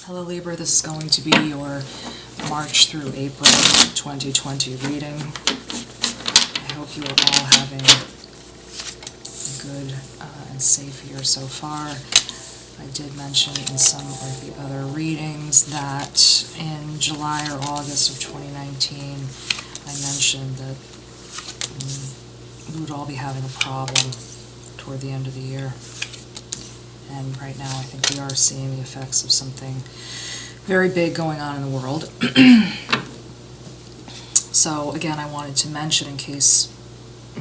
Hello Libra, this is going to be your March through April 2020 reading. I hope you are all having a good and safe year so far. I did mention in some of the other readings that in July or August of 2019 I mentioned that we would all be having a problem toward the end of the year. And right now I think we are seeing the effects of something very big going on in the world. So again, I wanted to mention, in case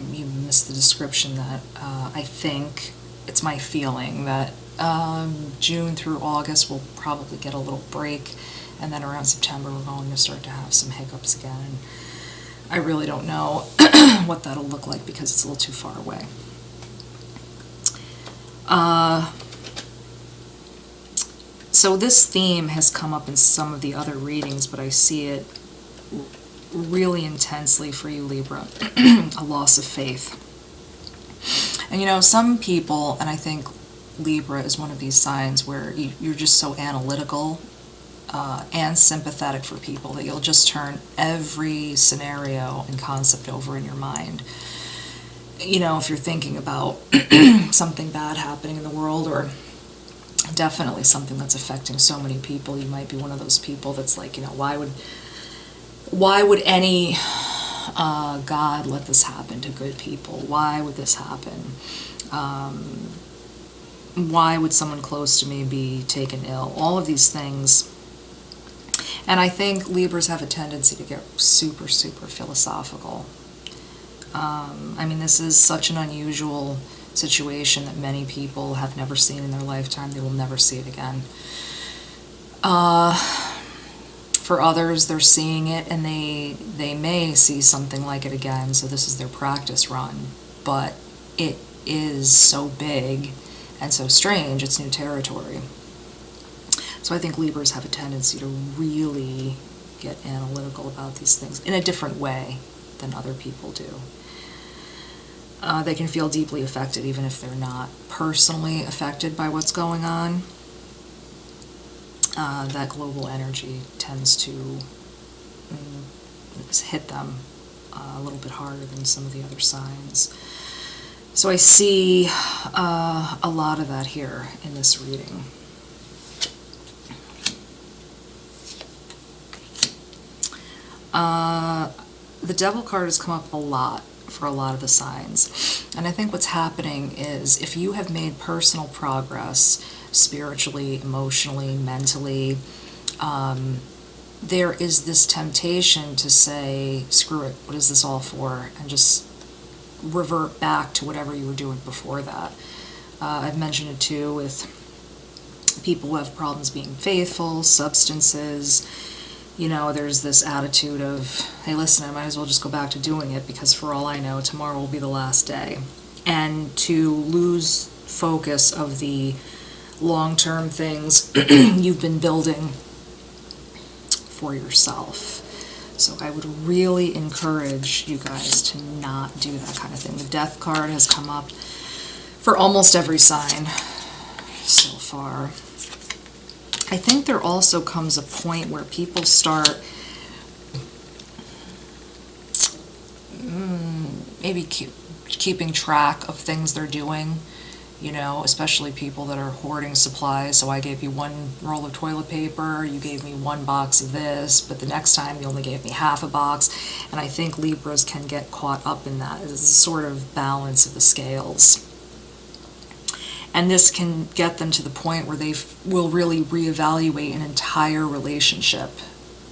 you missed the description, that I think, it's my feeling, that June through August we'll probably get a little break, and then around September we're going to start to have some hiccups again. And I really don't know what that'll look like because it's a little too far away. So this theme has come up in some of the other readings, but I see it really intensely for you, Libra, a loss of faith. And you know, some people, and I think Libra is one of these signs where you're just so analytical and sympathetic for people that you'll just turn every scenario and concept over in your mind. You know, if you're thinking about something bad happening in the world, or definitely something that's affecting so many people, you might be one of those people that's like, you know, why would any God let this happen to good people? Why would this happen? Why would someone close to me be taken ill? All of these things. And I think Libras have a tendency to get super, super philosophical. I mean, this is such an unusual situation that many people have never seen in their lifetime. They will never see it again. For others, they're seeing it and they may see something like it again, so this is their practice run. But it is so big and so strange, it's new territory. So I think Libras have a tendency to really get analytical about these things in a different way than other people do. They can feel deeply affected even if they're not personally affected by what's going on. That global energy tends to hit them a little bit harder than some of the other signs. So I see a lot of that here in this reading. The Devil card has come up a lot for a lot of the signs. And I think what's happening is, if you have made personal progress spiritually, emotionally, mentally, there is this temptation to say, screw it, what is this all for? And just revert back to whatever you were doing before that. I've mentioned it too with people who have problems being faithful, substances. You know, there's this attitude of, hey, listen, I might as well just go back to doing it because for all I know, tomorrow will be the last day. And to lose focus of the long-term things you've been building for yourself. So I would really encourage you guys to not do that kind of thing. The Death card has come up for almost every sign so far. I think there also comes a point where people start maybe keeping track of things they're doing, you know, especially people that are hoarding supplies. So I gave you one roll of toilet paper, you gave me one box of this, but the next time you only gave me half a box. And I think Libras can get caught up in that. It's a sort of balance of the scales. And this can get them to the point where they will really reevaluate an entire relationship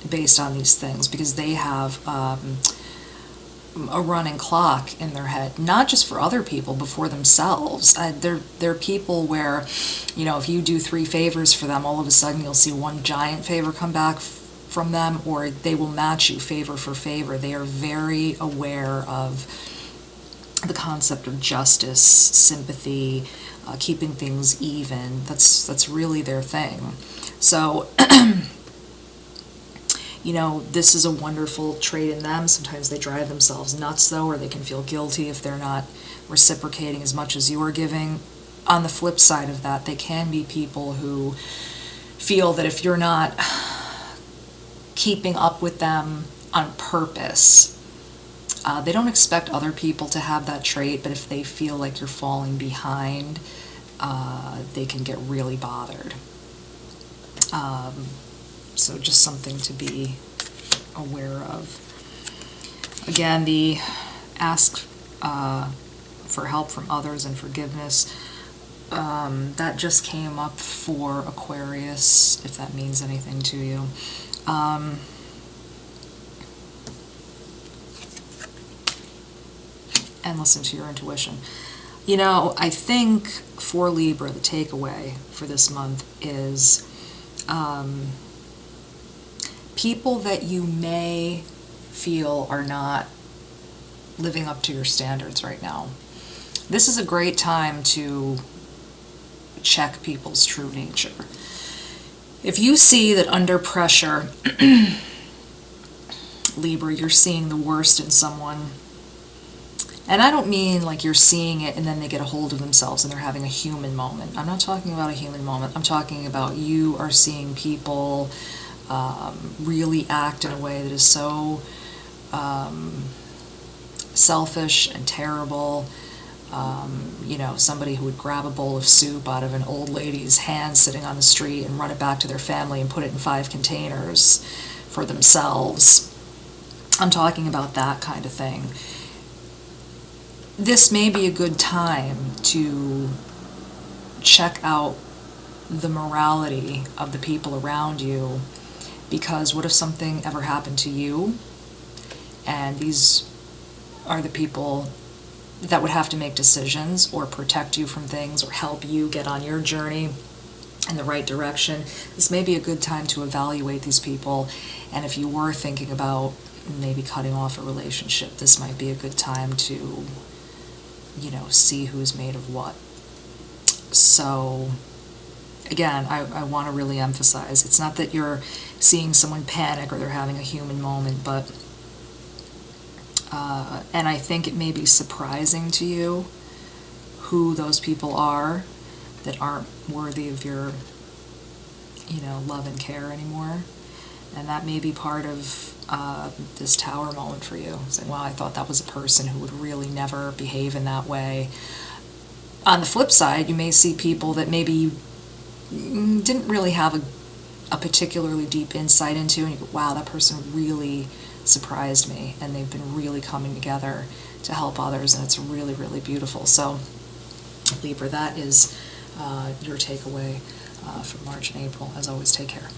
based on these things, because they have a running clock in their head, not just for other people, but for themselves. They're people where, you know, if you do 3 favors for them, all of a sudden you'll see one giant favor come back from them, or they will match you favor for favor. They are very aware of the concept of justice, sympathy, keeping things even. That's really their thing. So, you know, this is a wonderful trait in them. Sometimes they drive themselves nuts, though, or they can feel guilty if they're not reciprocating as much as you are giving. On the flip side of that, they can be people who feel that if you're not keeping up with them on purpose, they don't expect other people to have that trait, but if they feel like you're falling behind, they can get really bothered. So just something to be aware of. Again, the ask for help from others and forgiveness, that just came up for Aquarius, if that means anything to you. And listen to your intuition. You know, I think for Libra, the takeaway for this month is people that you may feel are not living up to your standards right now. This is a great time to check people's true nature. If you see that under pressure, Libra, you're seeing the worst in someone, and I don't mean like you're seeing it and then they get a hold of themselves and they're having a human moment. I'm not talking about a human moment. I'm talking about you are seeing people really act in a way that is so selfish and terrible. You know, somebody who would grab a bowl of soup out of an old lady's hand sitting on the street and run it back to their family and put it in 5 containers for themselves. I'm talking about that kind of thing. This may be a good time to check out the morality of the people around you, because what if something ever happened to you, and these are the people that would have to make decisions or protect you from things or help you get on your journey in the right direction. This may be a good time to evaluate these people, and if you were thinking about maybe cutting off a relationship, this might be a good time to, you know, see who's made of what. So again, I want to really emphasize, it's not that you're seeing someone panic or they're having a human moment, but and I think it may be surprising to you who those people are that aren't worthy of your, you know, love and care anymore. And that may be part of this tower moment for you. Saying, wow, I thought that was a person who would really never behave in that way. On the flip side, you may see people that maybe you didn't really have a particularly deep insight into, and you go, wow, that person really surprised me, and they've been really coming together to help others, and it's really, really beautiful. So, Libra, that is your takeaway for March and April. As always, take care.